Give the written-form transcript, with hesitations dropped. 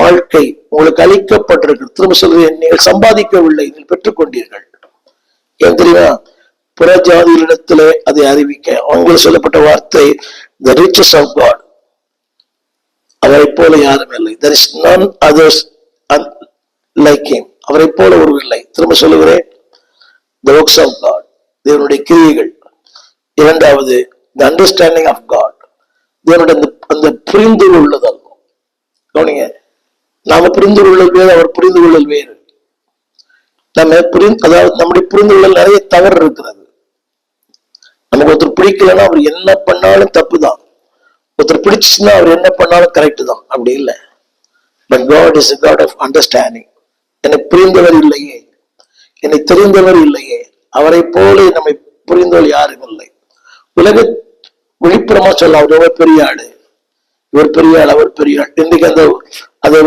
வாழ்க்கை உங்களுக்கு அளிக்கப்பட்டிருக்கு. திரும்ப சொல்கிறேன், நீங்கள் சம்பாதிக்கவில்லை, நீங்கள் பெற்றுக்கொண்டீர்கள். ஏன் தெரியுமா? புற ஜாதிகளிடத்திலே அதை அறிவிக்க. அவங்களுக்கு சொல்லப்பட்ட வார்த்தை, the riches of God. அவரை போல யாரும் இல்லை. There is none others like him. அவரை போல ஒரு இல்லை. திரும்ப சொல்லுகிறேன், the works of God, தேவனுடைய கிரியைகள். இரண்டாவது, the understanding of God, தேவனுடைய அந்த புரிந்து கொள்ளுதல். கவனிங்க, நாம புரிந்து கொள்ளல் வேறு, அவர் புரிந்து கொள்ளல் வேறு. அதாவது நம்முடைய புரிந்து கொள்ளல் நிறைய தவறு இருக்கிறது. நமக்கு ஒருத்தர் பிடிக்கலன்னா அவர் என்ன பண்ணாலும் தப்பு தான். ஒருத்தர் பிடிச்சுன்னா அவர் என்ன பண்ணாலும் கரெக்ட் தான். அப்படி இல்லை. But God is a God of understanding. என்னை புரிந்தவர் இல்லையே, என்னை தெரிந்தவர் இல்லையே, அவரை போல நம்மை புரிந்தவர் யாரும் இல்லை. உலக விழிப்புறமா சொல்ல, அவர் எவ்வளவு பெரிய ஆளு, இவர் பெரிய ஆள், அவர் பெரிய ஆள். இன்னைக்கு அந்த